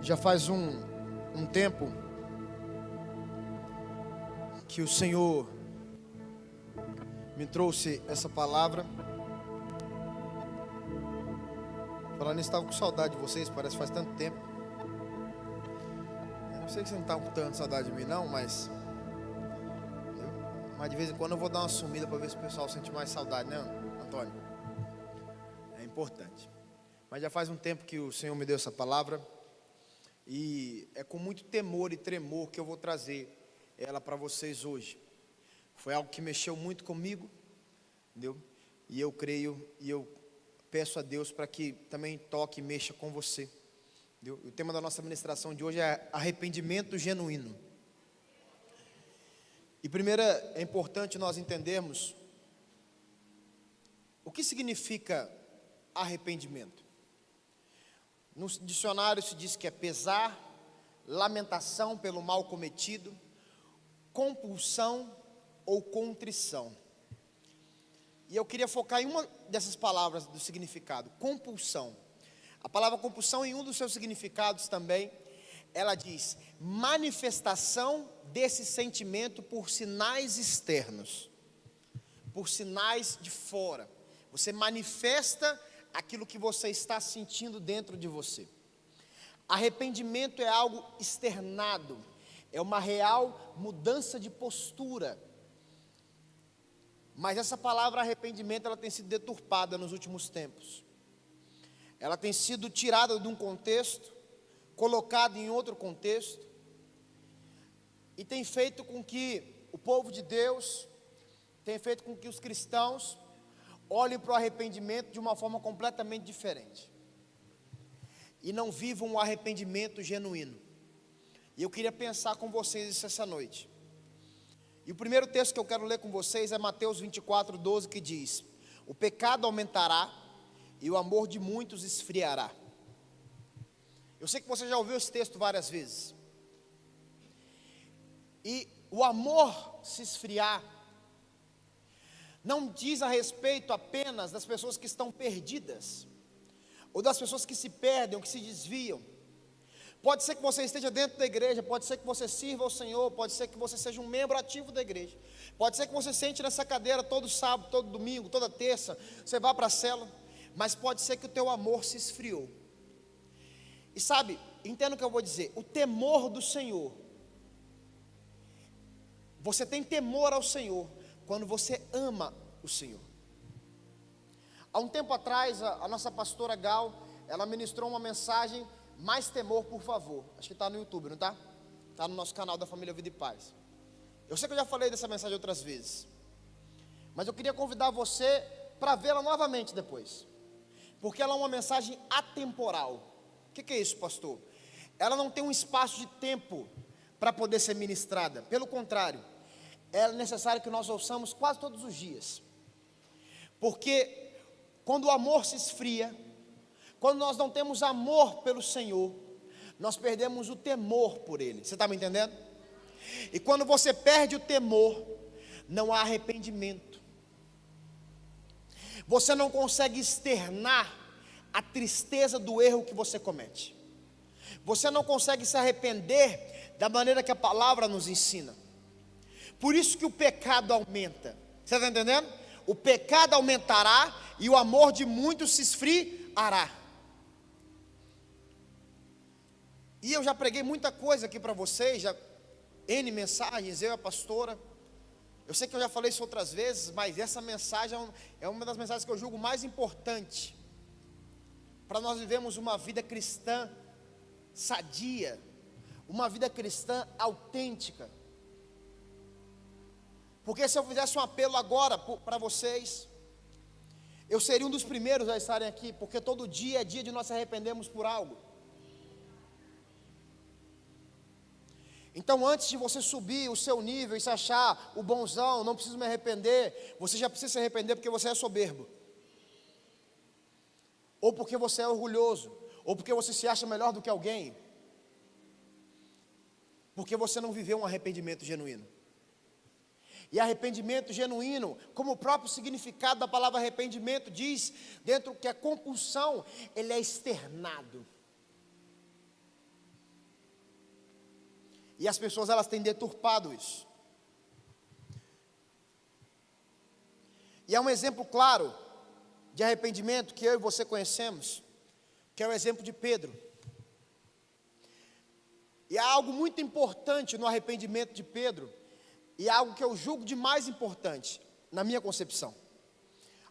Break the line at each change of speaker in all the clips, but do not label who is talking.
Já faz um tempo que o Senhor me trouxe essa palavra. Falando nisso, estava com saudade de vocês, parece que faz tanto tempo. Eu sei que você não está com tanta saudade de mim não, mas de vez em quando eu vou dar uma sumida para ver se o pessoal sente mais saudade, né, Antônio? É importante. Mas já faz um tempo que o Senhor me deu essa palavra. E é com muito temor e tremor que eu vou trazer ela para vocês hoje. Foi algo que mexeu muito comigo, entendeu? E eu creio e eu peço a Deus para que também toque e mexa com você, entendeu? O tema da nossa ministração de hoje é arrependimento genuíno. E primeiro é importante nós entendermos o que significa arrependimento. No dicionário se diz que é pesar, lamentação pelo mal cometido, compulsão ou contrição. E eu queria focar em uma dessas palavras do significado, compulsão. A palavra compulsão, em um dos seus significados também, ela diz manifestação desse sentimento por sinais externos, por sinais de fora. Você manifesta aquilo que você está sentindo dentro de você. Arrependimento é algo externado, é uma real mudança de postura. Mas essa palavra arrependimento, ela tem sido deturpada nos últimos tempos. Ela tem sido tirada de um contexto, colocada em outro contexto, e tem feito com que o povo de Deus, tem feito com que os cristãos olhem para o arrependimento de uma forma completamente diferente e não vivam um arrependimento genuíno. E eu queria pensar com vocês isso essa noite. E o primeiro texto que eu quero ler com vocês é Mateus 24:12, que diz: o pecado aumentará e o amor de muitos esfriará. Eu sei que você já ouviu esse texto várias vezes. E o amor se esfriar não diz a respeito apenas das pessoas que estão perdidas, ou das pessoas que se perdem, ou que se desviam. Pode ser que você esteja dentro da igreja, pode ser que você sirva ao Senhor, pode ser que você seja um membro ativo da igreja, pode ser que você sente nessa cadeira todo sábado, todo domingo, toda terça, você vá para a célula, mas pode ser que o teu amor se esfriou. E sabe, entenda o que eu vou dizer, o temor do Senhor, você tem temor ao Senhor quando você ama o Senhor. Há um tempo atrás, a nossa pastora Gal, ela ministrou uma mensagem, mais temor, por favor. Acho que está no YouTube, não está? Está no nosso canal da Família Vida e Paz. Eu sei que eu já falei dessa mensagem outras vezes, mas eu queria convidar você para vê-la novamente depois, porque ela é uma mensagem atemporal. O que é isso, pastor? Ela não tem um espaço de tempo para poder ser ministrada, pelo contrário, é necessário que nós ouçamos quase todos os dias, porque quando o amor se esfria, quando nós não temos amor pelo Senhor, nós perdemos o temor por Ele. Você está me entendendo? E quando você perde o temor, não há arrependimento. Você não consegue externar a tristeza do erro que você comete. Você não consegue se arrepender da maneira que a palavra nos ensina. Por isso que o pecado aumenta. Você está entendendo? O pecado aumentará e o amor de muitos se esfriará. E eu já preguei muita coisa aqui para vocês, já N mensagens, eu e a pastora. Eu sei que eu já falei isso outras vezes, mas essa mensagem é uma das mensagens que eu julgo mais importante para nós vivermos uma vida cristã sadia, uma vida cristã autêntica. Porque se eu fizesse um apelo agora para vocês, eu seria um dos primeiros a estarem aqui, porque todo dia é dia de nós se arrependermos por algo. Então, antes de você subir o seu nível e se achar o bonzão, não preciso me arrepender, você já precisa se arrepender porque você é soberbo, ou porque você é orgulhoso, ou porque você se acha melhor do que alguém, porque você não viveu um arrependimento genuíno. E arrependimento genuíno, como o próprio significado da palavra arrependimento diz, dentro que a compulsão, ele é externado. E as pessoas, elas têm deturpado isso. E é um exemplo claro de arrependimento que eu e você conhecemos, que é o exemplo de Pedro. E há algo muito importante no arrependimento de Pedro, e algo que eu julgo de mais importante, na minha concepção.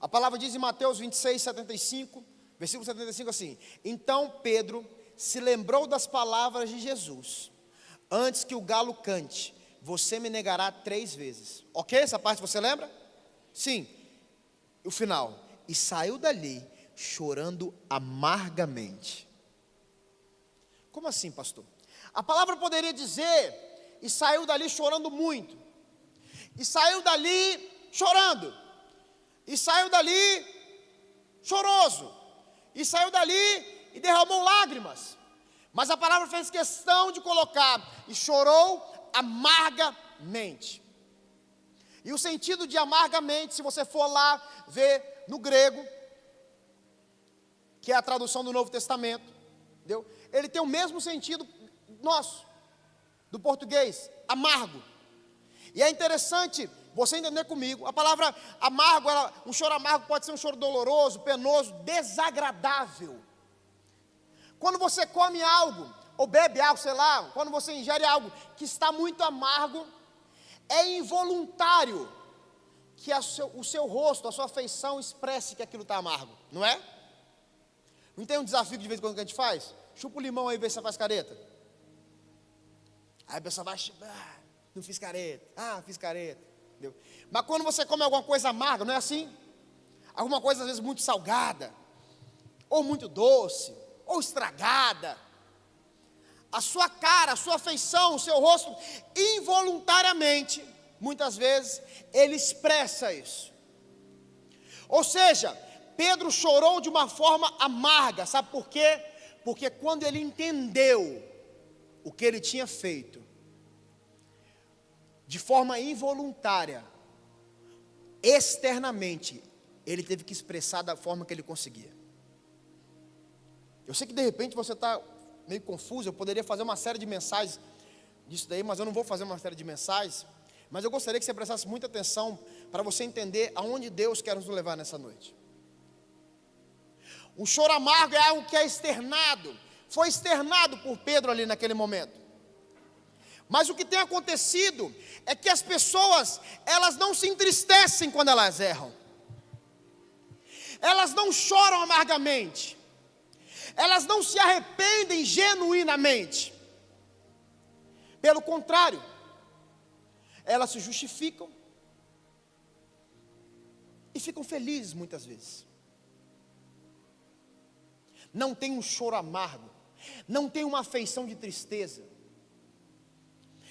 A palavra diz em Mateus 26, 75, versículo 75 assim: então Pedro se lembrou das palavras de Jesus: antes que o galo cante, você me negará 3 vezes. Ok? Essa parte você lembra? Sim. O final: e saiu dali chorando amargamente. Como assim, pastor? A palavra poderia dizer: e saiu dali chorando muito, e saiu dali chorando, e saiu dali choroso, e saiu dali e derramou lágrimas. Mas a palavra fez questão de colocar: e chorou amargamente. E o sentido de amargamente, se você for lá ver no grego, que é a tradução do Novo Testamento, entendeu? Ele tem o mesmo sentido nosso, do português, amargo. E é interessante você entender comigo, a palavra amargo, um choro amargo pode ser um choro doloroso, penoso, desagradável. Quando você come algo, ou bebe algo, sei lá, quando você ingere algo que está muito amargo, é involuntário que o seu rosto, a sua feição expresse que aquilo está amargo, não é? Não tem um desafio que de vez em quando que a gente faz? Chupa o limão aí e vê se você faz careta. Aí a pessoa vai, não fiz careta, fiz careta, entendeu? Mas quando você come alguma coisa amarga, não é assim? Alguma coisa às vezes muito salgada, ou muito doce, ou estragada, a sua cara, a sua feição, o seu rosto, involuntariamente, muitas vezes, ele expressa isso. Ou seja, Pedro chorou de uma forma amarga, sabe por quê? Porque quando ele entendeu o que ele tinha feito, de forma involuntária, externamente, ele teve que expressar da forma que ele conseguia. Eu sei que de repente você está meio confuso, eu poderia fazer uma série de mensagens disso daí, mas eu não vou fazer uma série de mensagens, mas eu gostaria que você prestasse muita atenção, para você entender aonde Deus quer nos levar nessa noite. O choro amargo é algo que é externado, foi externado por Pedro ali naquele momento. Mas o que tem acontecido é que as pessoas, elas não se entristecem quando elas erram, elas não choram amargamente, elas não se arrependem genuinamente. Pelo contrário, elas se justificam e ficam felizes muitas vezes. Não tem um choro amargo, não tem uma afeição de tristeza.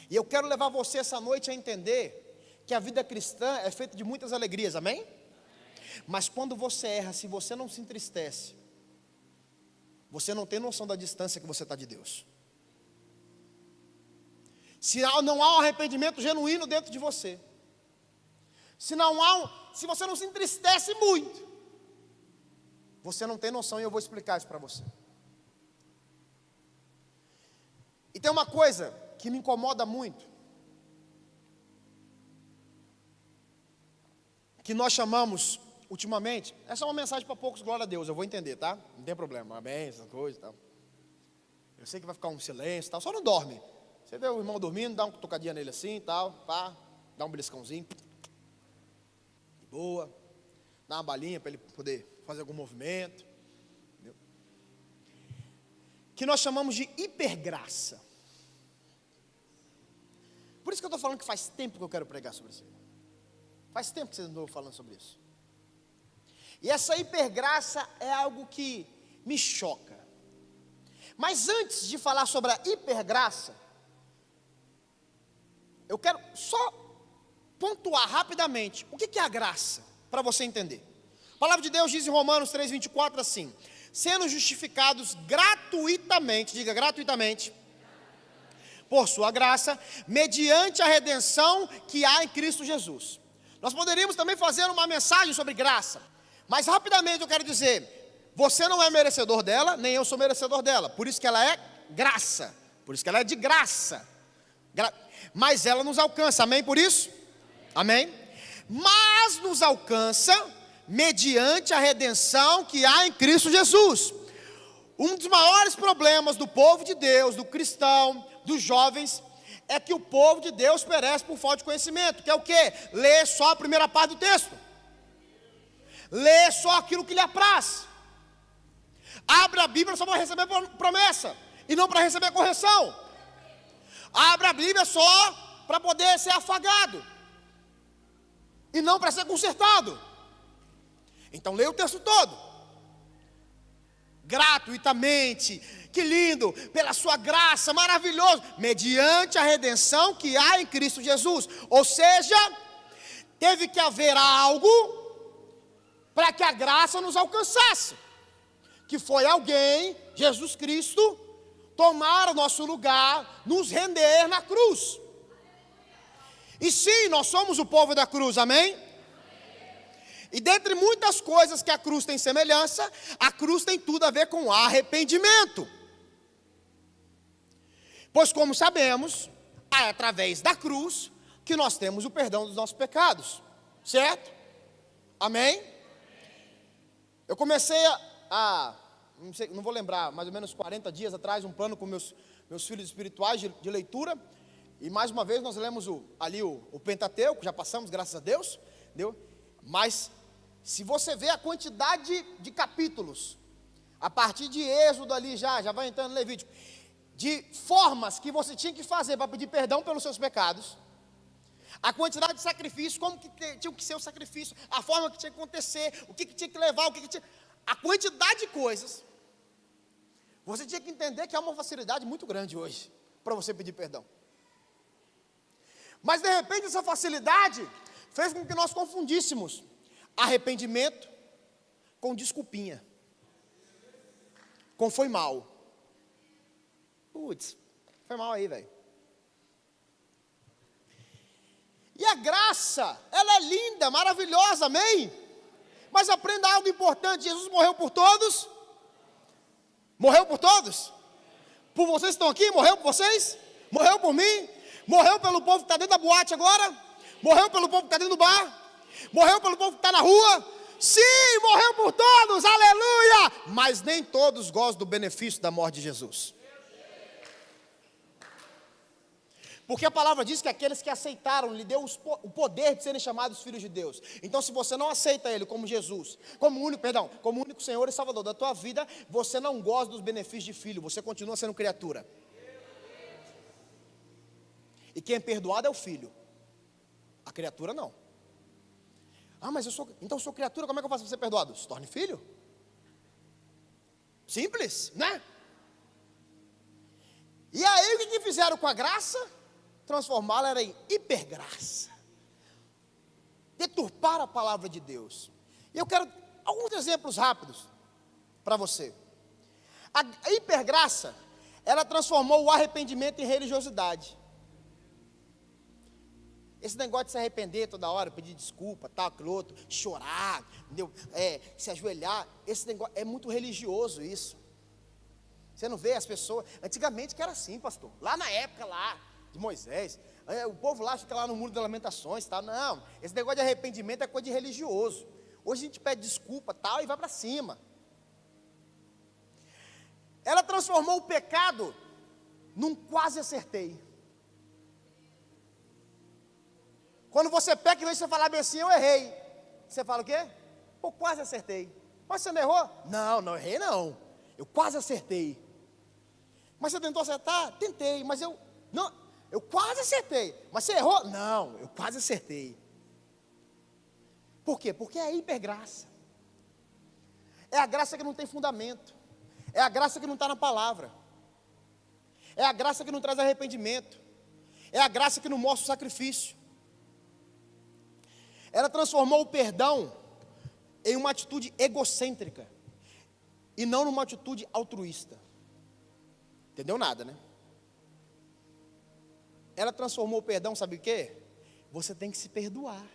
E eu quero levar você essa noite a entender que a vida cristã é feita de muitas alegrias, amém? Mas quando você erra, se você não se entristece, você não tem noção da distância que você está de Deus. Se não há um arrependimento genuíno dentro de você, se você não se entristece muito, você não tem noção, e eu vou explicar isso para você. E tem uma coisa que me incomoda muito, que nós chamamos ultimamente, essa é uma mensagem para poucos, glória a Deus, eu vou entender, tá? Não tem problema, amém, essas coisas e tal. Eu sei que vai ficar um silêncio e tal, só não dorme. Você vê o irmão dormindo, dá uma tocadinha nele assim e tal, pá, dá um beliscãozinho, de boa, dá uma balinha para ele poder fazer algum movimento, entendeu? Que nós chamamos de hipergraça. Por isso que eu estou falando que faz tempo que eu quero pregar sobre isso. Faz tempo que vocês não estão falando sobre isso. E essa hipergraça é algo que me choca. Mas antes de falar sobre a hipergraça, eu quero só pontuar rapidamente o que é a graça, para você entender. A palavra de Deus diz em Romanos 3,24 assim: sendo justificados gratuitamente, diga gratuitamente, por sua graça, mediante a redenção que há em Cristo Jesus. Nós poderíamos também fazer uma mensagem sobre graça, mas rapidamente eu quero dizer, você não é merecedor dela, nem eu sou merecedor dela, por isso que ela é graça, por isso que ela é de graça, mas ela nos alcança, amém por isso? Amém? Mas nos alcança mediante a redenção que há em Cristo Jesus. Um dos maiores problemas do povo de Deus, do cristão, dos jovens, é que o povo de Deus perece por falta de conhecimento, que é o quê? Lê só a primeira parte do texto, lê só aquilo que lhe apraz, abre a Bíblia só para receber promessa, e não para receber correção, abre a Bíblia só para poder ser afagado, e não para ser consertado. Então leia o texto todo, gratuitamente, que lindo, pela sua graça, maravilhoso, mediante a redenção que há em Cristo Jesus. Ou seja, teve que haver algo para que a graça nos alcançasse, que foi alguém, Jesus Cristo, tomar o nosso lugar, nos render na cruz. E sim, nós somos o povo da cruz, amém? E dentre muitas coisas que a cruz tem semelhança, a cruz tem tudo a ver com arrependimento. Pois como sabemos, é através da cruz que nós temos o perdão dos nossos pecados, certo? Amém? Eu comecei não vou lembrar, mais ou menos 40 dias atrás, um plano com meus filhos espirituais de leitura. E mais uma vez nós lemos o Pentateuco, já passamos, graças a Deus, entendeu? Mas se você vê a quantidade de capítulos, a partir de Êxodo ali já vai entrando no Levítico, de formas que você tinha que fazer para pedir perdão pelos seus pecados, a quantidade de sacrifícios, como que tinha que ser o sacrifício, a forma que tinha que acontecer, o que tinha que levar, a quantidade de coisas, você tinha que entender que há uma facilidade muito grande hoje para você pedir perdão. Mas de repente essa facilidade fez com que nós confundíssemos arrependimento com desculpinha, com foi mal. Putz, foi mal aí, velho. E a graça, ela é linda, maravilhosa, amém? Mas aprenda algo importante, Jesus morreu por todos. Morreu por todos? Por vocês que estão aqui, morreu por vocês? Morreu por mim? Morreu pelo povo que está dentro da boate agora? Morreu pelo povo que está dentro do bar? Morreu pelo povo que está na rua? Sim, morreu por todos, aleluia! Mas nem todos gozam do benefício da morte de Jesus. Porque a palavra diz que aqueles que aceitaram, lhe deu o poder de serem chamados filhos de Deus. Então se você não aceita Ele como Jesus, como único Senhor e Salvador da tua vida, você não goza dos benefícios de filho, você continua sendo criatura. E quem é perdoado é o filho, a criatura não. Mas então eu sou criatura, como é que eu faço para ser perdoado? Se torne filho. Simples, né? E aí o que fizeram com a graça? Transformá-la em hipergraça. Deturpar a palavra de Deus. E eu quero alguns exemplos rápidos para você. A hipergraça, ela transformou o arrependimento em religiosidade. Esse negócio de se arrepender toda hora, pedir desculpa, tal, aquilo outro, chorar, entendeu? Se ajoelhar, esse negócio é muito religioso isso. Você não vê as pessoas, antigamente que era assim, pastor, lá na época lá de Moisés, o povo lá fica lá no muro das lamentações, tal. Não, esse negócio de arrependimento é coisa de religioso. Hoje a gente pede desculpa, tal, e vai para cima. Ela transformou o pecado num quase acertei. Quando você peca, em vez de você falar bem assim, eu errei, você fala o quê? Pô, quase acertei. Mas você não errou? Não errei não, eu quase acertei. Mas você tentou acertar? Tentei, mas eu quase acertei. Mas você errou? Não, eu quase acertei. Por quê? Porque é a hipergraça. É a graça que não tem fundamento. É a graça que não está na palavra. É a graça que não traz arrependimento. É a graça que não mostra o sacrifício. Ela transformou o perdão em uma atitude egocêntrica e não numa atitude altruísta. Entendeu nada, né? ela transformou o perdão, sabe o quê? Você tem que se perdoar.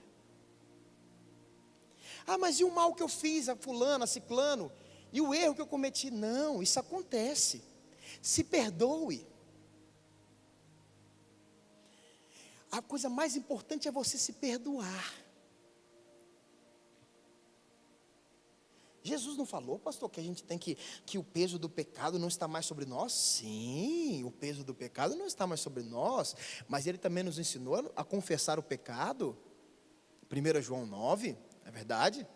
Ah, mas e o mal que eu fiz a fulano, a ciclano? E o erro que eu cometi? Não, isso acontece. Se perdoe. A coisa mais importante é você se perdoar. Jesus não falou, pastor, que a gente tem que o peso do pecado não está mais sobre nós? Sim, o peso do pecado não está mais sobre nós, mas ele também nos ensinou a confessar o pecado. 1 João 9, é verdade?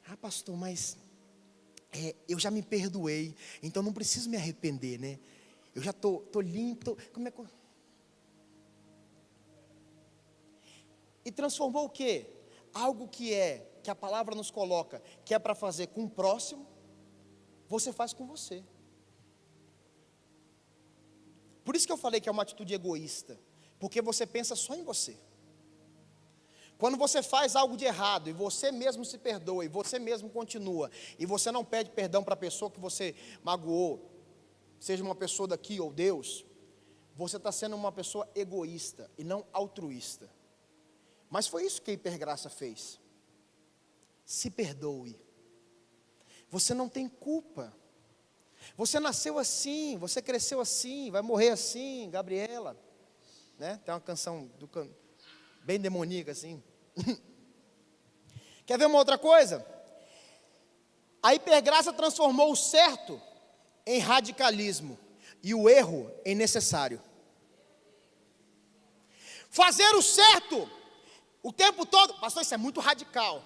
Ah, pastor, mas eu já me perdoei, então não preciso me arrepender, né? Eu já tô limpo, como é que... E transformou o quê? Algo que a palavra nos coloca, que é para fazer com o próximo, você faz com você. Por isso que eu falei que é uma atitude egoísta, porque você pensa só em você. Quando você faz algo de errado, e você mesmo se perdoa, e você mesmo continua, e você não pede perdão para a pessoa que você magoou, seja uma pessoa daqui ou Deus, você está sendo uma pessoa egoísta, e não altruísta. Mas foi isso que a Hipergraça fez. Se perdoe. Você não tem culpa. Você nasceu assim, você cresceu assim, vai morrer assim, Gabriela, né? Tem uma canção bem demoníaca assim. Quer ver uma outra coisa? A Hipergraça transformou o certo em radicalismo e o erro em necessário. Fazer o certo o tempo todo, pastor, isso é muito radical.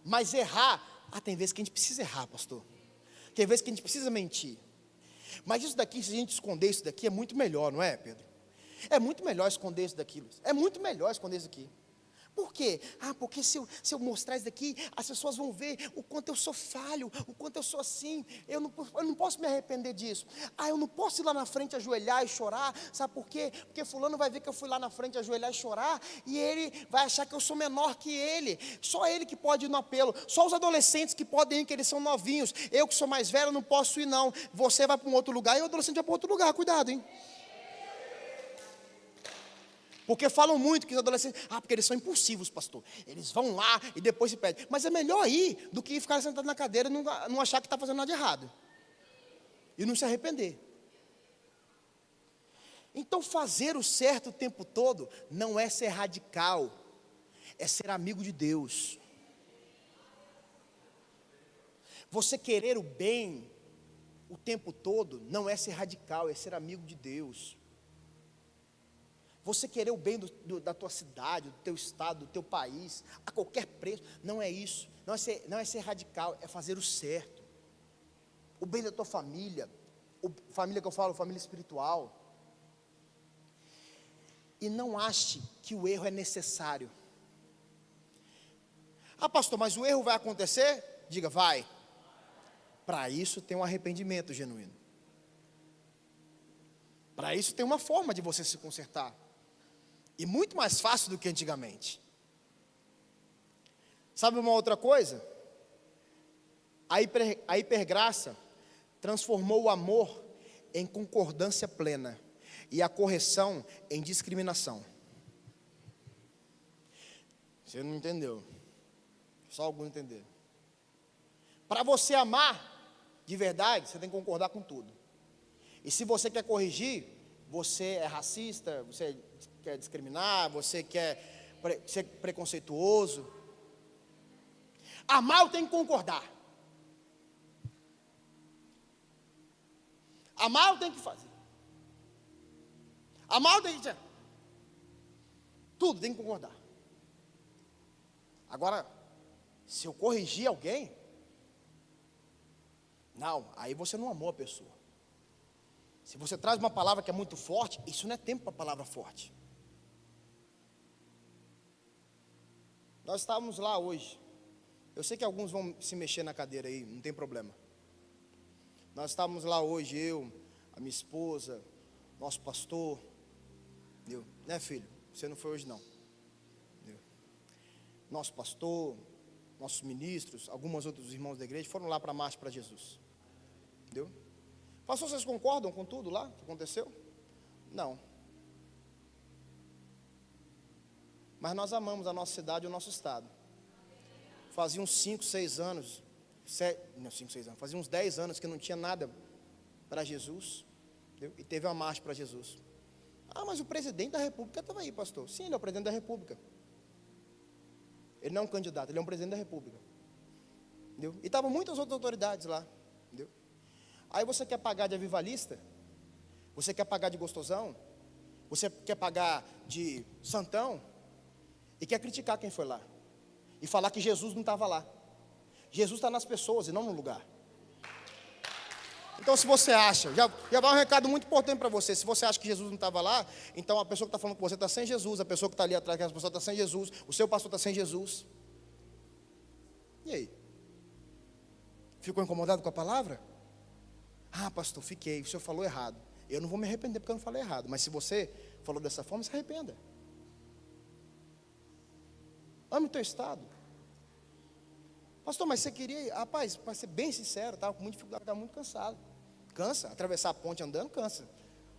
Mas errar, tem vezes que a gente precisa errar, pastor. Tem vezes que a gente precisa mentir. Mas isso daqui, se a gente esconder isso daqui, é muito melhor, não é, Pedro? É muito melhor esconder isso daqui, Luiz. É muito melhor esconder isso aqui. Por quê? Porque se eu mostrar isso daqui, as pessoas vão ver o quanto eu sou falho, o quanto eu sou assim. Eu não posso me arrepender disso. Eu não posso ir lá na frente ajoelhar e chorar. Sabe por quê? Porque fulano vai ver que eu fui lá na frente ajoelhar e chorar, e ele vai achar que eu sou menor que ele. Só ele que pode ir no apelo. Só os adolescentes que podem ir, que eles são novinhos. Eu que sou mais velho não posso ir não. Você vai para um outro lugar e o adolescente vai para outro lugar. Cuidado, hein? Porque falam muito que os adolescentes, porque eles são impulsivos, pastor. Eles vão lá e depois se perdem. Mas é melhor ir do que ficar sentado na cadeira e não achar que está fazendo nada de errado. E não se arrepender. Então fazer o certo o tempo todo não é ser radical. É ser amigo de Deus. Você querer o bem o tempo todo não é ser radical, é ser amigo de Deus. Você querer o bem da tua cidade, do teu estado, do teu país, a qualquer preço, não é isso. Não é ser radical, é fazer o certo. O bem da tua família, família que eu falo, família espiritual. E não ache que o erro é necessário. Pastor, mas o erro vai acontecer? Diga, vai. Para isso tem um arrependimento genuíno. Para isso tem uma forma de você se consertar. E muito mais fácil do que antigamente. Sabe uma outra coisa? A hipergraça transformou o amor em concordância plena e a correção em discriminação. Você não entendeu? Só alguns entenderam. Para você amar de verdade, você tem que concordar com tudo. E se você quer corrigir, você é racista, você quer discriminar, você quer ser preconceituoso. Amar eu tenho que concordar. Amar eu tenho que fazer. Amar eu tenho que... Tudo tem que concordar. Agora, se eu corrigir alguém, não, aí você não amou a pessoa. Se você traz uma palavra que é muito forte, isso não é tempo para palavra forte. Nós estávamos lá hoje. Eu sei que alguns vão se mexer na cadeira aí, não tem problema. Nós estávamos lá hoje, eu, a minha esposa, nosso pastor. Né, filho? Você não foi hoje não. Nosso pastor, nossos ministros, alguns outros irmãos da igreja foram lá para a marcha para Jesus. Entendeu? Pastor, vocês concordam com tudo lá que aconteceu? Não. Mas nós amamos a nossa cidade e o nosso estado. Fazia uns 5, 6 anos, fazia uns 10 anos que não tinha nada para Jesus, entendeu? E teve uma marcha para Jesus. Ah, mas o presidente da república estava aí, pastor. Sim, ele é o presidente da república. Ele não é um candidato, ele é um presidente da república. Entendeu? E estavam muitas outras autoridades lá. Entendeu? Aí você quer pagar de avivalista? Você quer pagar de gostosão? Você quer pagar de santão? E quer criticar quem foi lá? E falar que Jesus não estava lá. Jesus está nas pessoas e não no lugar. Então, se você acha, já vai um recado muito importante para você. Se você acha que Jesus não estava lá, então a pessoa que está falando com você está sem Jesus, a pessoa que está ali atrás, a pessoa está sem Jesus, o seu pastor está sem Jesus. E aí? Ficou incomodado com a palavra? Ah, pastor, fiquei, o senhor falou errado. Eu não vou me arrepender porque eu não falei errado, mas se você falou dessa forma, se arrependa. Ame o teu estado. Pastor, mas você queria, rapaz, para ser bem sincero, estava com muita dificuldade, estava muito cansado. Cansa, atravessar a ponte andando, cansa.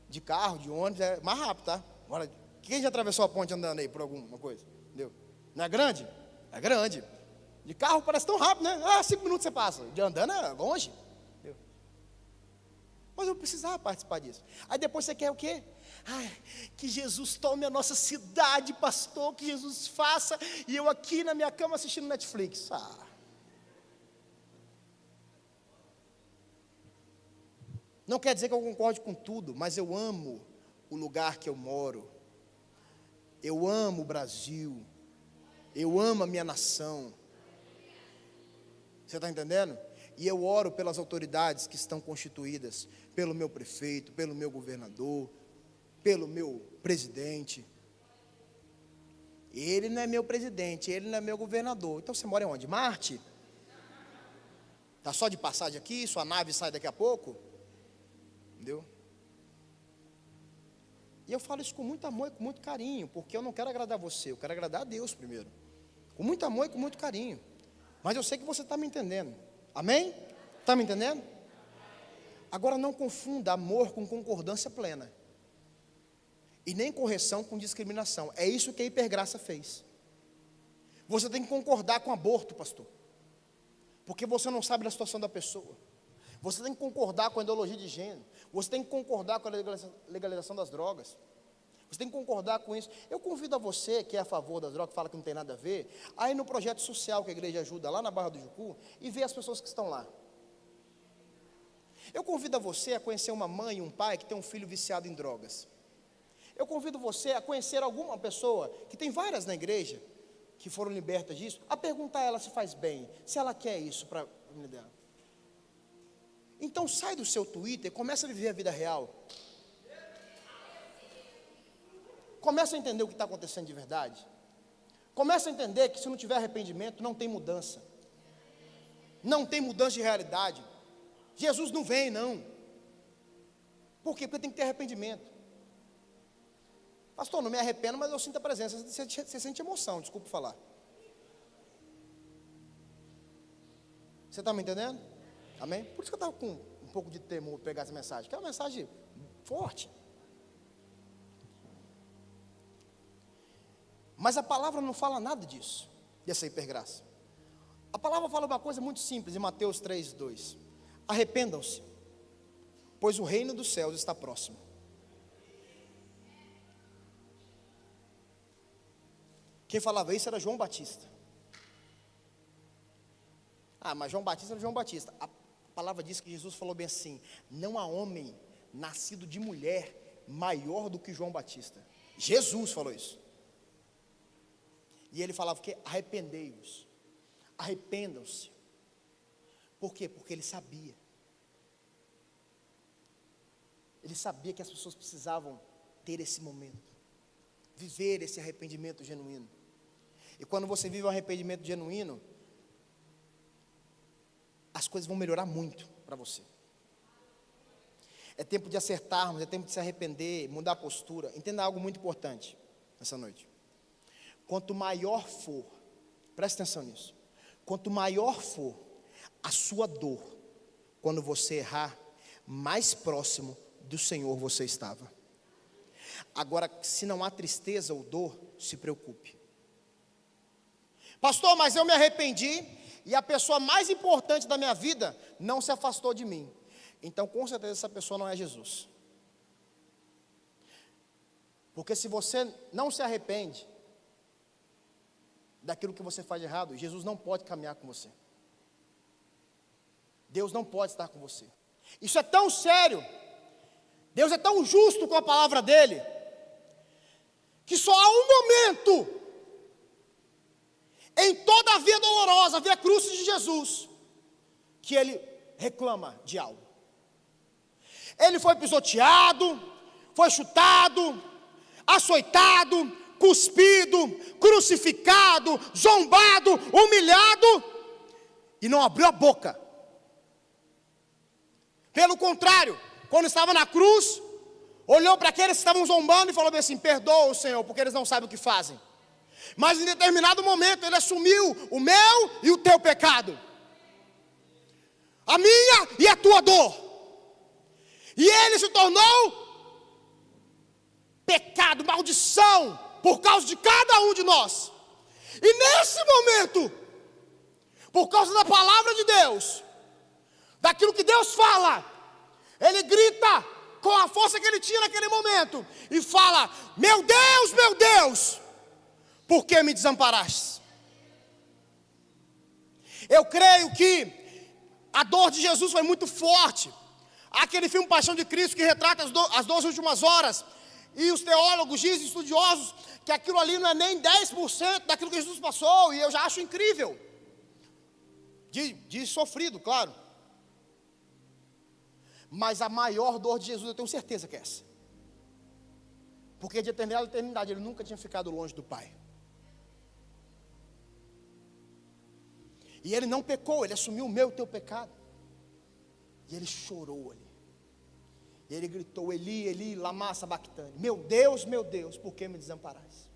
De carro, de ônibus, é mais rápido, tá? Agora, quem já atravessou a ponte andando aí por alguma coisa? Entendeu? Não é grande? É grande. De carro parece tão rápido, né? 5 minutos você passa. De andando é longe. Entendeu? Mas eu precisava participar disso. Aí depois você quer o quê? Ai, que Jesus tome a nossa cidade, pastor, que Jesus faça, e eu aqui na minha cama assistindo Netflix. Não quer dizer que eu concorde com tudo, mas eu amo o lugar que eu moro. Eu amo o Brasil. Eu amo a minha nação. Você está entendendo? E eu oro pelas autoridades que estão constituídas, pelo meu prefeito, pelo meu governador, pelo meu presidente. Ele não é meu presidente, ele não é meu governador. Então você mora onde? Marte? Está só de passagem aqui, sua nave sai daqui a pouco? Entendeu? E eu falo isso com muito amor e com muito carinho, porque eu não quero agradar você, eu quero agradar a Deus primeiro. Com muito amor e com muito carinho. Mas eu sei que você está me entendendo. Amém? Está me entendendo? Agora não confunda amor com concordância plena. E nem correção com discriminação. É isso que a hipergraça fez. Você tem que concordar com aborto, pastor. Porque você não sabe da situação da pessoa. Você tem que concordar com a ideologia de gênero. Você tem que concordar com a legalização das drogas. Você tem que concordar com isso. Eu convido a você, que é a favor das drogas, que fala que não tem nada a ver, a ir no projeto social que a igreja ajuda lá na Barra do Jucu e ver as pessoas que estão lá. Eu convido a você a conhecer uma mãe e um pai que tem um filho viciado em drogas. Eu convido você a conhecer alguma pessoa, que tem várias na igreja, que foram libertas disso, a perguntar a ela se faz bem, se ela quer isso para a família dela. Então sai do seu Twitter, começa a viver a vida real. Começa a entender o que está acontecendo de verdade. Começa a entender que se não tiver arrependimento, não tem mudança. Não tem mudança de realidade. Jesus não vem, não. Por quê? Porque tem que ter arrependimento. Pastor, não me arrependo, mas eu sinto a presença. Você sente emoção, desculpa falar. Você está me entendendo? Amém? Por isso que eu estava com um pouco de temor pegar essa mensagem, que é uma mensagem forte. Mas a palavra não fala nada disso, dessa hipergraça. A palavra fala uma coisa muito simples, em Mateus 3:2. Arrependam-se, pois o reino dos céus está próximo. Quem falava isso era João Batista. Mas João Batista era João Batista. A palavra diz que Jesus falou bem assim: não há homem nascido de mulher maior do que João Batista. Jesus falou isso. E ele falava que arrependei-vos, arrependam-se. Por quê? Porque ele sabia. Ele sabia que as pessoas precisavam ter esse momento, viver esse arrependimento genuíno. E quando você vive um arrependimento genuíno, as coisas vão melhorar muito para você. É tempo de acertarmos, é tempo de se arrepender, mudar a postura. Entenda algo muito importante nessa noite. Quanto maior for, preste atenção nisso, quanto maior for a sua dor, quando você errar, mais próximo do Senhor você estava. Agora, se não há tristeza ou dor, se preocupe. Pastor, mas eu me arrependi e a pessoa mais importante da minha vida não se afastou de mim. Então, com certeza, essa pessoa não é Jesus. Porque se você não se arrepende daquilo que você faz de errado, Jesus não pode caminhar com você. Deus não pode estar com você. Isso é tão sério. Deus é tão justo com a palavra dele, que só há um momento em toda a via dolorosa, a via cruz de Jesus, que ele reclama de algo. Ele foi pisoteado, foi chutado, açoitado, cuspido, crucificado, zombado, humilhado, e não abriu a boca. Pelo contrário, quando estava na cruz, olhou para aqueles que estavam zombando e falou bem assim: perdoa o Senhor, porque eles não sabem o que fazem. Mas em determinado momento ele assumiu o meu e o teu pecado, a minha e a tua dor, e ele se tornou pecado, maldição, por causa de cada um de nós. E nesse momento, por causa da palavra de Deus, daquilo que Deus fala, ele grita com a força que ele tinha naquele momento e fala: meu Deus, por que me desamparaste? Eu creio que a dor de Jesus foi muito forte. Aquele filme Paixão de Cristo, que retrata as 12 últimas horas, e os teólogos dizem, estudiosos, que aquilo ali não é nem 10% daquilo que Jesus passou, e eu já acho incrível, de sofrido, claro. Mas a maior dor de Jesus, eu tenho certeza que é essa, porque de eternidade ele nunca tinha ficado longe do Pai. E ele não pecou, ele assumiu o meu e o teu pecado. E ele chorou ali. E ele gritou: Eli, Eli, lama sabachthani. Meu Deus, por que me desamparaste?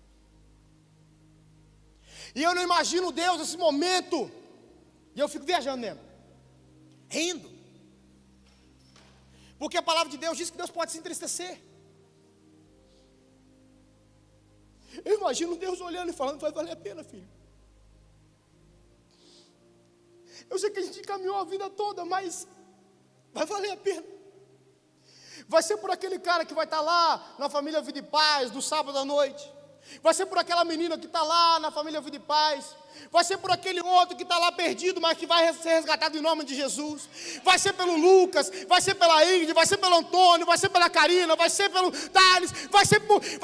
E eu não imagino Deus nesse momento. E eu fico viajando mesmo, rindo. Porque a palavra de Deus diz que Deus pode se entristecer. Eu imagino Deus olhando e falando: vai valer a pena, filho. Eu sei que a gente caminhou a vida toda, mas vai valer a pena. Vai ser por aquele cara que vai estar lá na família Vida e Paz, do sábado à noite. Vai ser por aquela menina que está lá na família Vida e Paz. Vai ser por aquele outro que está lá perdido, mas que vai ser resgatado em nome de Jesus. Vai ser pelo Lucas, vai ser pela Ingrid, vai ser pelo Antônio, vai ser pela Karina, vai ser pelo Thales, vai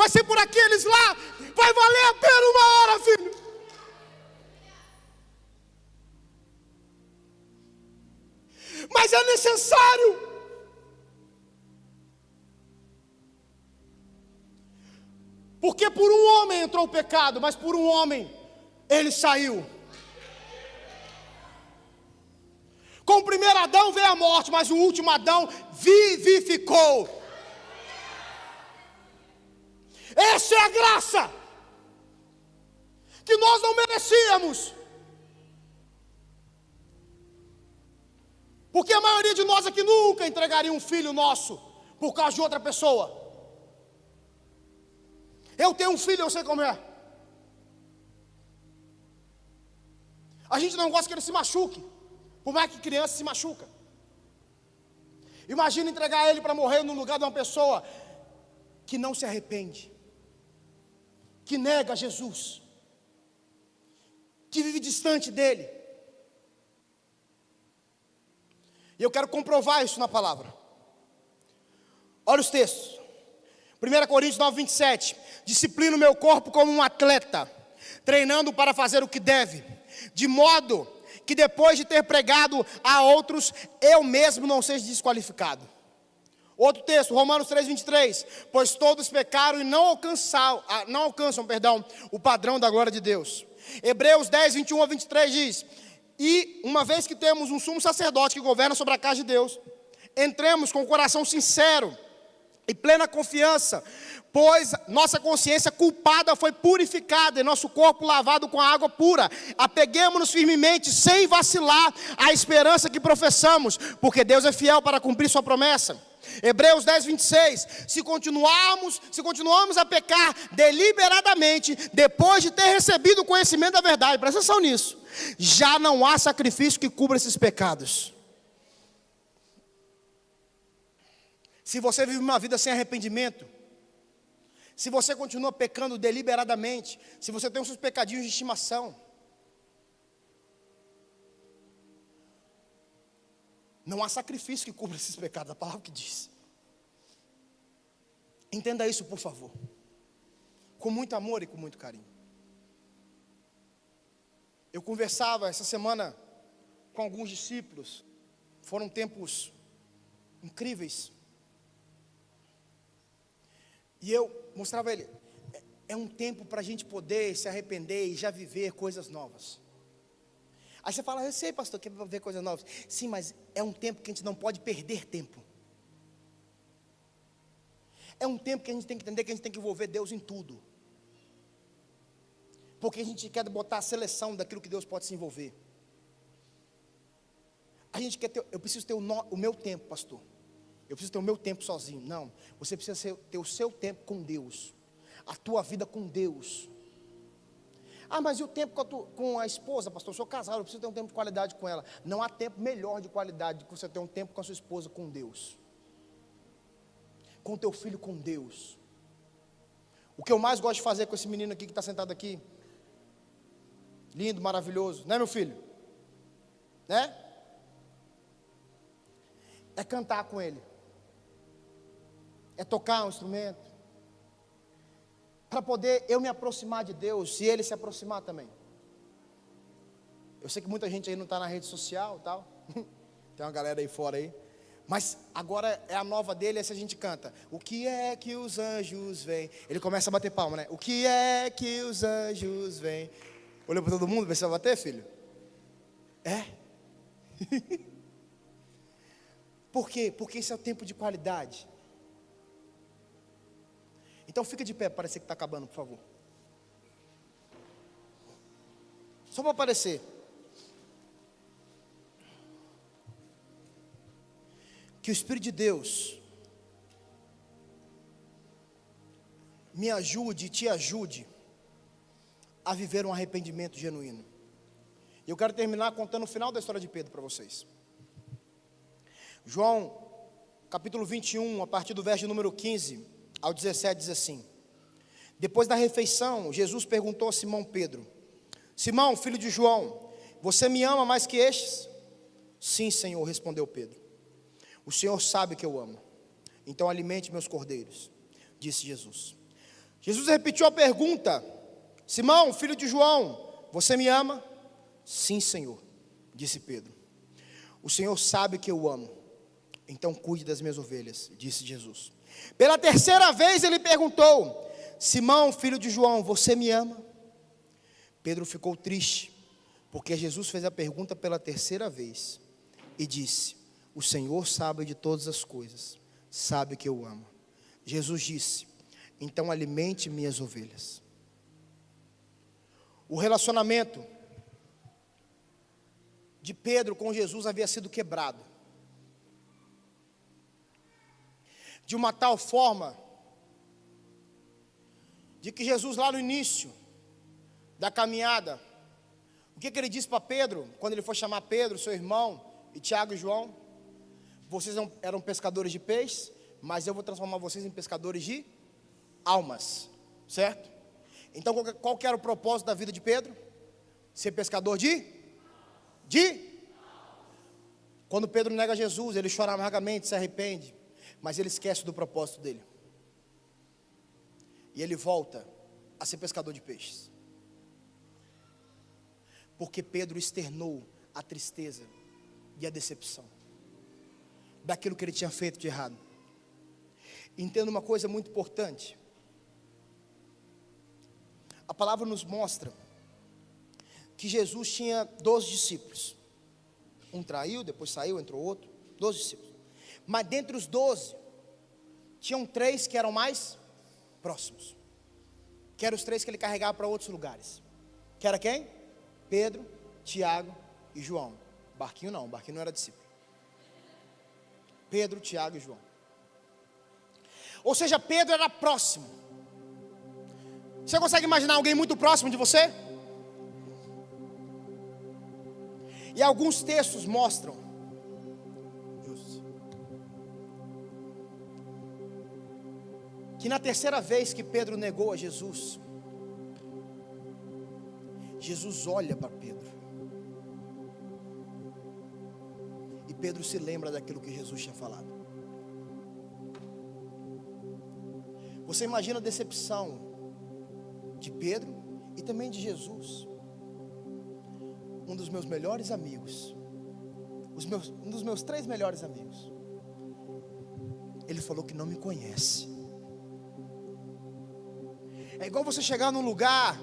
ser por aqueles lá. Vai valer a pena uma hora, filho. Mas é necessário. Porque por um homem entrou o pecado, mas por um homem ele saiu. Com o primeiro Adão veio a morte, mas o último Adão vivificou. Essa é a graça que nós não merecíamos. Porque a maioria de nós aqui nunca entregaria um filho nosso por causa de outra pessoa. Eu tenho um filho, eu sei como é. A gente não gosta que ele se machuque, por mais que criança se machuca. Imagina entregar ele para morrer no lugar de uma pessoa que não se arrepende, que nega Jesus, que vive distante dele. E eu quero comprovar isso na palavra. Olha os textos. 1 Coríntios 9, 27. Disciplino o meu corpo como um atleta, treinando para fazer o que deve, de modo que depois de ter pregado a outros, eu mesmo não seja desqualificado. Outro texto, Romanos 3, 23. Pois todos pecaram e não alcançam o padrão da glória de Deus. Hebreus 10, 21 a 23 diz: e uma vez que temos um sumo sacerdote que governa sobre a casa de Deus, entremos com o coração sincero e plena confiança, pois nossa consciência culpada foi purificada e nosso corpo lavado com a água pura. Apeguemo-nos firmemente, sem vacilar, à esperança que professamos, porque Deus é fiel para cumprir sua promessa. Hebreus 10, 26, se continuarmos a pecar deliberadamente, depois de ter recebido o conhecimento da verdade, presta atenção nisso, já não há sacrifício que cubra esses pecados. Se você vive uma vida sem arrependimento, se você continua pecando deliberadamente, se você tem os seus pecadinhos de estimação, não há sacrifício que cubra esses pecados, a palavra que diz. Entenda isso, por favor, com muito amor e com muito carinho. Eu conversava essa semana com alguns discípulos, foram tempos incríveis, e eu mostrava a ele, é um tempo para a gente poder se arrepender e já viver coisas novas. Aí você fala, eu sei, pastor, que é para ver coisas novas. Sim, mas é um tempo que a gente não pode perder tempo. É um tempo que a gente tem que entender que a gente tem que envolver Deus em tudo. Porque a gente quer botar a seleção daquilo que Deus pode se envolver. A gente quer ter, eu preciso ter o meu tempo, pastor. Eu preciso ter o meu tempo sozinho. Não, você precisa ter o seu tempo com Deus. A tua vida com Deus. Ah, mas e o tempo com a esposa, pastor? Eu sou casado, eu preciso ter um tempo de qualidade com ela. Não há tempo melhor de qualidade do que você ter um tempo com a sua esposa com Deus. Com o teu filho com Deus. O que eu mais gosto de fazer com esse menino aqui que está sentado aqui, lindo, maravilhoso, né, meu filho? Né? É cantar com ele. É tocar um instrumento. Para poder eu me aproximar de Deus e Ele se aproximar também. Eu sei que muita gente aí não está na rede social e tal. Tem uma galera aí fora aí. Mas agora é a nova dele, essa a gente canta. O que é que os anjos vêm? Ele começa a bater palma, né? O que é que os anjos vêm? Olhou para todo mundo, vê se vai bater, filho? É? Por quê? Porque esse é o tempo de qualidade. Então fica de pé, parece que está acabando, por favor. Só para aparecer. Que o Espírito de Deus me ajude e te ajude a viver um arrependimento genuíno. E eu quero terminar contando o final da história de Pedro para vocês. João, capítulo 21, a partir do verso número 15 ao 17, diz assim: depois da refeição, Jesus perguntou a Simão Pedro: Simão, filho de João, você me ama mais que estes? Sim, Senhor, respondeu Pedro. O Senhor sabe que eu amo, então alimente meus cordeiros, disse Jesus. Jesus repetiu a pergunta: Simão, filho de João, você me ama? Sim, Senhor, disse Pedro. O Senhor sabe que eu amo, então cuide das minhas ovelhas, disse Jesus. Pela terceira vez ele perguntou: Simão, filho de João, você me ama? Pedro ficou triste, porque Jesus fez a pergunta pela terceira vez e disse: o Senhor sabe de todas as coisas, sabe que eu amo. Jesus disse: então alimente minhas ovelhas. O relacionamento de Pedro com Jesus havia sido quebrado, de uma tal forma, de que Jesus lá no início da caminhada, o que ele disse para Pedro, quando ele foi chamar Pedro, seu irmão, e Tiago e João: vocês eram pescadores de peixes, mas eu vou transformar vocês em pescadores de almas, certo? Então qual que era o propósito da vida de Pedro? Ser pescador de? Quando Pedro nega Jesus, ele chora amargamente, se arrepende, mas ele esquece do propósito dele. E ele volta a ser pescador de peixes. Porque Pedro externou a tristeza e a decepção daquilo que ele tinha feito de errado. Entenda uma coisa muito importante. A palavra nos mostra que Jesus tinha 12 discípulos. Um traiu, depois saiu, entrou outro. 12 discípulos. Mas dentre os 12, tinham 3 que eram mais próximos. Que eram os 3 que ele carregava para outros lugares. Que era quem? Pedro, Tiago e João. Barquinho não era discípulo. Pedro, Tiago e João. Ou seja, Pedro era próximo. Você consegue imaginar alguém muito próximo de você? E alguns textos mostram que na terceira vez que Pedro negou a Jesus, Jesus olha para Pedro. E Pedro se lembra daquilo que Jesus tinha falado. Você imagina a decepção de Pedro e também de Jesus. Um dos meus melhores amigos, um dos meus 3 melhores amigos, ele falou que não me conhece. É igual você chegar num lugar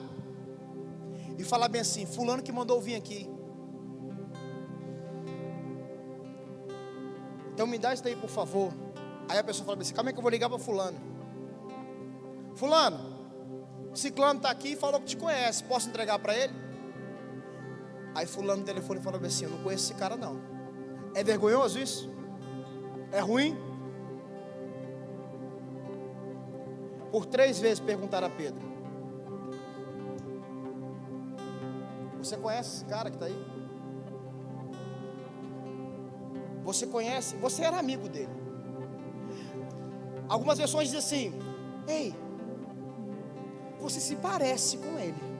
e falar bem assim: fulano que mandou vir aqui, então me dá isso daí por favor. Aí a pessoa fala assim: calma aí que eu vou ligar para fulano. Fulano, ciclano está aqui e falou que te conhece, posso entregar para ele? Aí fulano no telefone falou assim: eu não conheço esse cara não. É vergonhoso isso? É ruim? Por 3 vezes perguntaram a Pedro: você conhece esse cara que está aí? Você conhece? Você era amigo dele. Algumas versões dizem assim: ei, você se parece com ele.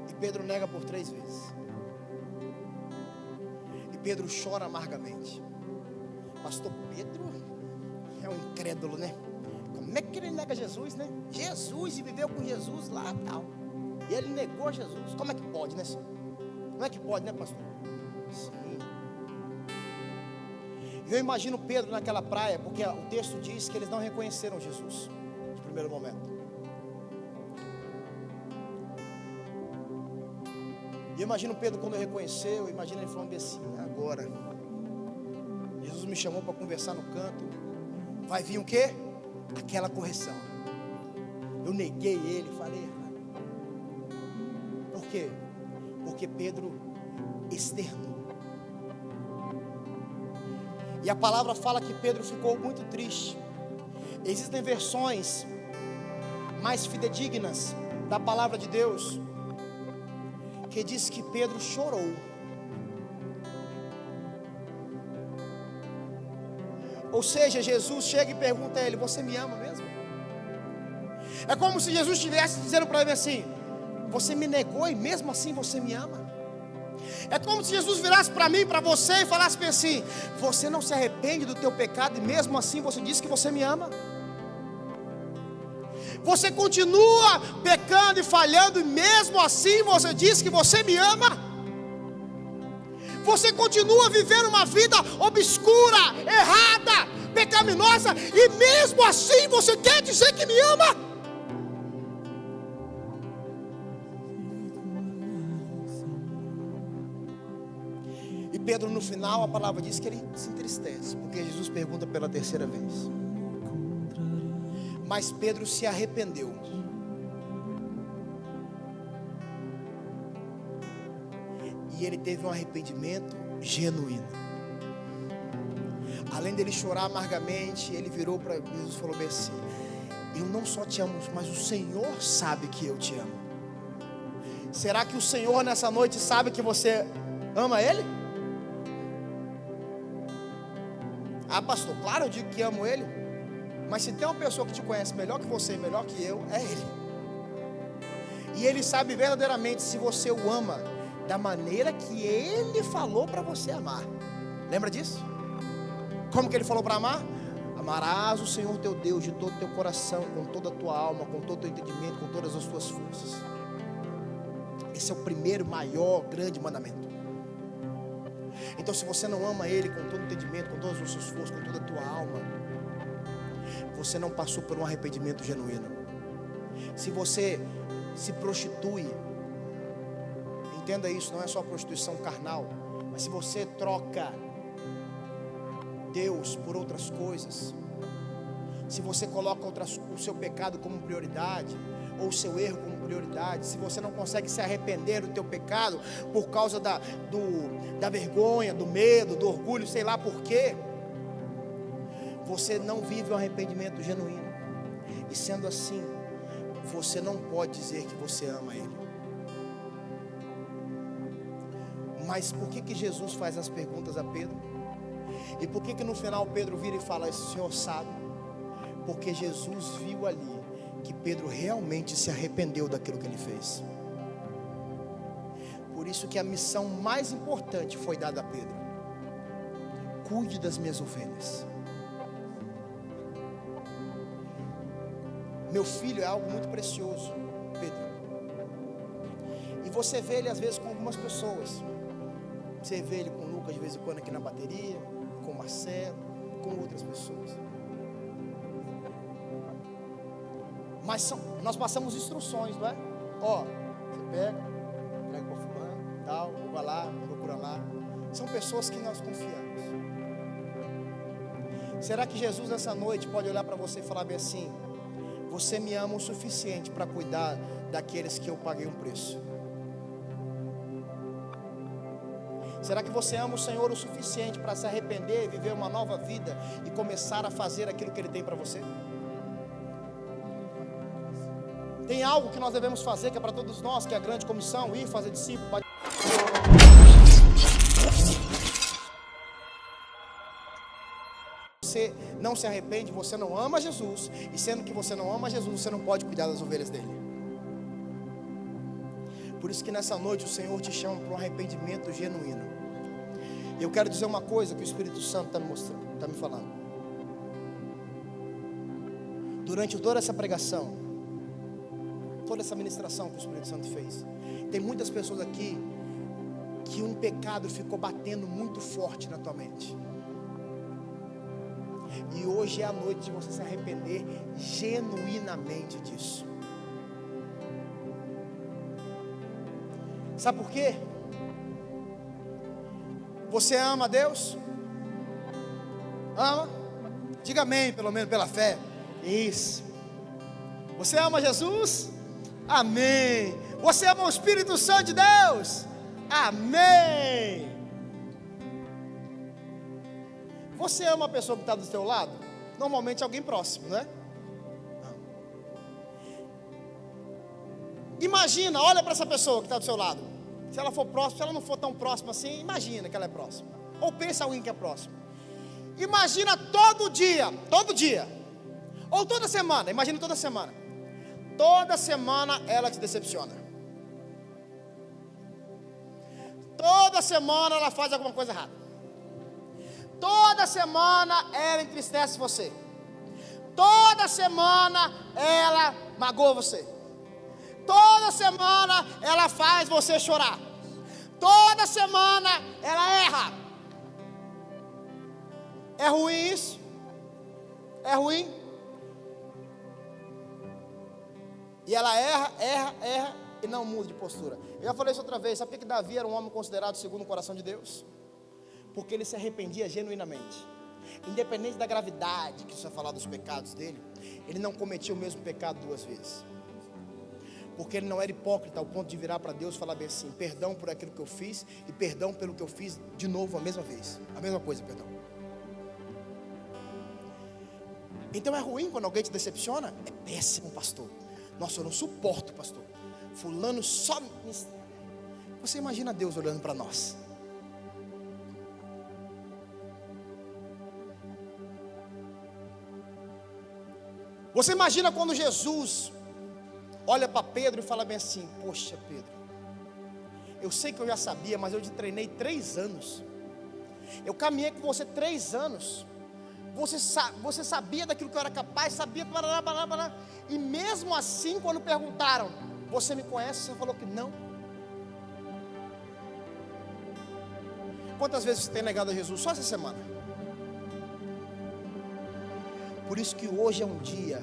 E Pedro nega por 3 vezes. E Pedro chora amargamente. Pastor Pedro é um incrédulo, né? Como é que ele nega Jesus, né? Jesus, e viveu com Jesus lá e tal. E ele negou Jesus. Como é que pode, né, senhor? Como é que pode, né, pastor? Sim. Eu imagino Pedro naquela praia, porque o texto diz que eles não reconheceram Jesus de primeiro momento. E eu imagino Pedro quando reconheceu, eu imagino ele falando assim: agora Jesus me chamou para conversar no canto, vai vir o quê? Aquela correção. Eu neguei ele, falei errado. Por quê? Porque Pedro externou. E a palavra fala que Pedro ficou muito triste. Existem versões mais fidedignas da palavra de Deus que diz que Pedro chorou. Ou seja, Jesus chega e pergunta a ele: você me ama mesmo? É como se Jesus estivesse dizendo para ele assim: você me negou e mesmo assim você me ama? É como se Jesus virasse para mim, para você, e falasse bem assim: você não se arrepende do teu pecado e mesmo assim você diz que você me ama? Você continua pecando e falhando e mesmo assim você diz que você me ama? Você continua vivendo uma vida obscura, errada, pecaminosa e mesmo assim você quer dizer que me ama? E Pedro, no final, a palavra diz que ele se entristece, porque Jesus pergunta pela terceira vez. Mas Pedro se arrependeu. E ele teve um arrependimento genuíno. Além dele chorar amargamente, ele virou para Jesus e falou bem assim: eu não só te amo, mas o Senhor sabe que eu te amo. Será que o Senhor nessa noite sabe que você ama Ele? Ah, pastor, claro, eu digo que amo Ele. Mas se tem uma pessoa que te conhece melhor que você, melhor que eu, é Ele. E Ele sabe verdadeiramente se você o ama da maneira que Ele falou para você amar. Lembra disso? Como que Ele falou para amar? Amarás o Senhor teu Deus de todo o teu coração, com toda a tua alma, com todo o teu entendimento, com todas as tuas forças. Esse é o primeiro, maior, grande mandamento. Então, se você não ama Ele com todo o entendimento, com todas as suas forças, com toda a tua alma, você não passou por um arrependimento genuíno. Se você se prostitui, entenda isso, não é só prostituição carnal, mas se você troca Deus por outras coisas, se você coloca o seu pecado como prioridade, ou o seu erro como prioridade, se você não consegue se arrepender do teu pecado por causa da vergonha, do medo, do orgulho, sei lá por quê, você não vive um arrependimento genuíno. E sendo assim, você não pode dizer que você ama Ele. Mas por que Jesus faz as perguntas a Pedro? E por que no final Pedro vira e fala: esse senhor sabe? Porque Jesus viu ali que Pedro realmente se arrependeu daquilo que ele fez. Por isso que a missão mais importante foi dada a Pedro: cuide das minhas ovelhas. Meu filho é algo muito precioso, Pedro. E você vê ele às vezes com algumas pessoas. Você vê ele com o Lucas de vez em quando aqui na bateria, com o Marcelo, com outras pessoas. Mas nós passamos instruções, não é? Ó, você pega para fulano, tal, vai lá, procura lá. São pessoas que nós confiamos. Será que Jesus nessa noite pode olhar para você e falar bem assim: você me ama o suficiente para cuidar daqueles que eu paguei um preço? Será que você ama o Senhor o suficiente para se arrepender, viver uma nova vida e começar a fazer aquilo que Ele tem para você? Tem algo que nós devemos fazer, que é para todos nós, que é a grande comissão: ir fazer discípulos. Você não se arrepende, você não ama Jesus. E sendo que você não ama Jesus, você não pode cuidar das ovelhas dele. Por isso que nessa noite o Senhor te chama para um arrependimento genuíno. E eu quero dizer uma coisa que o Espírito Santo está me mostrando, está me falando. Durante toda essa pregação, toda essa ministração que o Espírito Santo fez, tem muitas pessoas aqui que um pecado ficou batendo muito forte na tua mente. E hoje é a noite de você se arrepender genuinamente disso. Sabe por quê? Você ama a Deus? Ama? Diga amém, pelo menos pela fé. Isso. Você ama Jesus? Amém. Você ama o Espírito Santo de Deus? Amém. Você ama a pessoa que está do seu lado? Normalmente alguém próximo, não é? Imagina, olha para essa pessoa que está do seu lado. Se ela for próxima, se ela não for tão próxima assim, imagina que ela é próxima. Ou pensa alguém que é próximo. Imagina todo dia, ou toda semana, imagina toda semana. Toda semana ela te decepciona. Toda semana ela faz alguma coisa errada. Toda semana ela entristece você. Toda semana ela magoa você. Toda semana ela faz você chorar. Toda semana ela erra. É ruim isso? É ruim? E ela erra e não muda de postura. Eu já falei isso outra vez. Sabe por que Davi era um homem considerado segundo o coração de Deus? Porque ele se arrependia genuinamente. Independente da gravidade que você vai falar dos pecados dele, ele não cometia o mesmo pecado duas vezes. Porque ele não era hipócrita ao ponto de virar para Deus e falar bem assim: perdão por aquilo que eu fiz e perdão pelo que eu fiz de novo a mesma vez. A mesma coisa, perdão. Então é ruim quando alguém te decepciona? É péssimo, pastor. Nossa, eu não suporto, pastor. Fulano só... Você imagina Deus olhando para nós. Você imagina quando Jesus olha para Pedro e fala bem assim: poxa, Pedro, eu sei que eu já sabia, mas eu te treinei 3 anos. Eu caminhei com você 3 anos. Você sabia daquilo que eu era capaz, sabia, e mesmo assim, quando perguntaram: você me conhece? Você falou que não. Quantas vezes você tem negado a Jesus só essa semana? Por isso que hoje é um dia,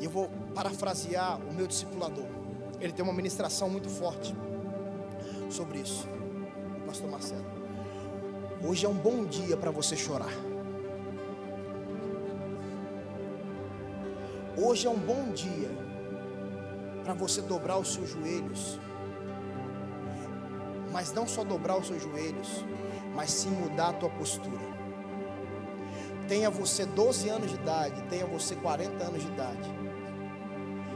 e eu vou parafrasear o meu discipulador. Ele tem uma ministração muito forte sobre isso, o pastor Marcelo. Hoje é um bom dia para você chorar. Hoje é um bom dia para você dobrar os seus joelhos. Mas não só dobrar os seus joelhos, mas sim mudar a tua postura. Tenha você 12 anos de idade, tenha você 40 anos de idade.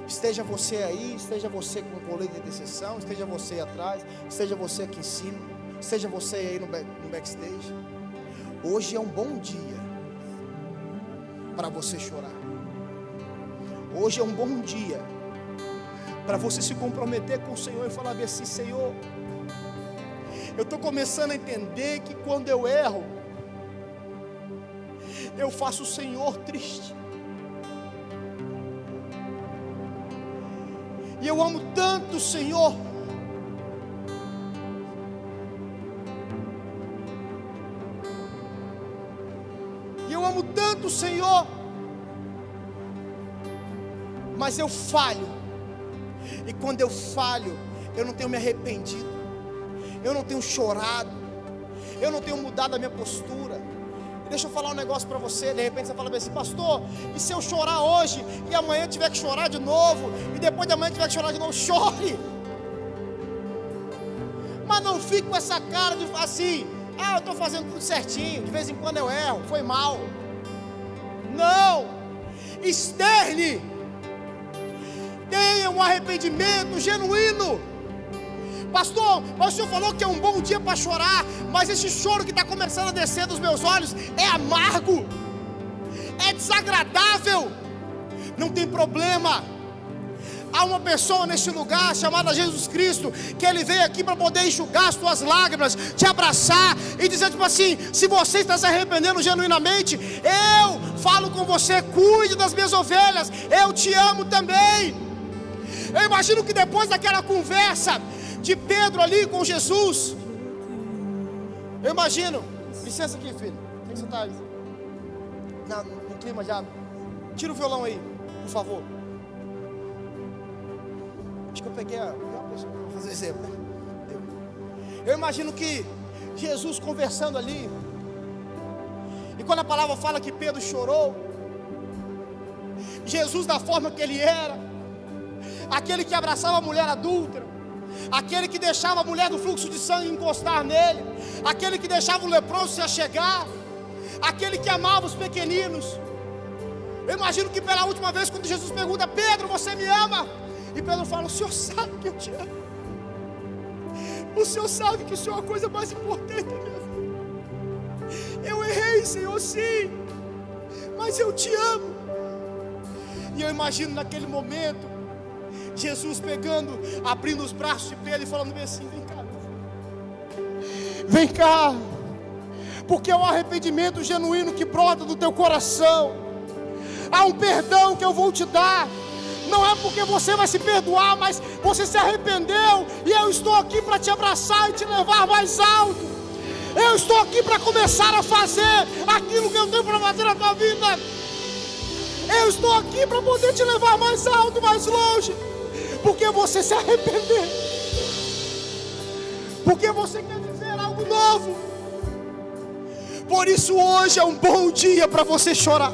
Esteja você aí, esteja você com o colete de intercessão, esteja você aí atrás, esteja você aqui em cima, esteja você aí no backstage. Hoje é um bom dia para você chorar. Hoje é um bom dia para você se comprometer com o Senhor e falar assim: Senhor, eu estou começando a entender que quando eu erro, eu faço o Senhor triste. E eu amo tanto o Senhor. E eu amo tanto o Senhor. Mas eu falho. E quando eu falho, eu não tenho me arrependido. Eu não tenho chorado. Eu não tenho mudado a minha postura. Deixa eu falar um negócio para você. De repente você fala assim: pastor, e se eu chorar hoje e amanhã tiver que chorar de novo, e depois de amanhã tiver que chorar de novo? Chore. Mas não fique com essa cara de assim: eu estou fazendo tudo certinho, de vez em quando eu erro, foi mal. Não. Externe. Tenha um arrependimento genuíno. Pastor, mas o senhor falou que é um bom dia para chorar, mas esse choro que está começando a descer dos meus olhos é amargo, é desagradável. Não tem problema. Há uma pessoa neste lugar chamada Jesus Cristo, que Ele veio aqui para poder enxugar as tuas lágrimas, te abraçar e dizer tipo assim: se você está se arrependendo genuinamente, eu falo com você, cuide das minhas ovelhas, eu te amo também. Eu imagino que depois daquela conversa de Pedro ali com Jesus, eu imagino, licença aqui, filho, tem que sentar aí, no clima já, tira o violão aí, por favor. Acho que eu peguei a pessoa para fazer exemplo, né? Eu imagino que Jesus conversando ali, e quando a palavra fala que Pedro chorou, Jesus da forma que ele era, aquele que abraçava a mulher adúltera, aquele que deixava a mulher do fluxo de sangue encostar nele, aquele que deixava o leproso se achegar, aquele que amava os pequeninos. Eu imagino que pela última vez, quando Jesus pergunta: Pedro, você me ama? E Pedro fala: o Senhor sabe que eu te amo. O Senhor sabe que o Senhor é a coisa mais importante da minha vida. Eu errei, Senhor, sim, mas eu te amo. E eu imagino naquele momento Jesus pegando, abrindo os braços de Pedro e falando bem assim: vem cá, vem cá, porque é um arrependimento genuíno que brota do teu coração. Há um perdão que eu vou te dar. Não é porque você vai se perdoar, mas você se arrependeu, e eu estou aqui para te abraçar e te levar mais alto. Eu estou aqui para começar a fazer aquilo que eu tenho para fazer na tua vida. Eu estou aqui para poder te levar mais alto, mais longe, porque você se arrependeu, porque você quer viver algo novo. Por isso hoje é um bom dia para você chorar.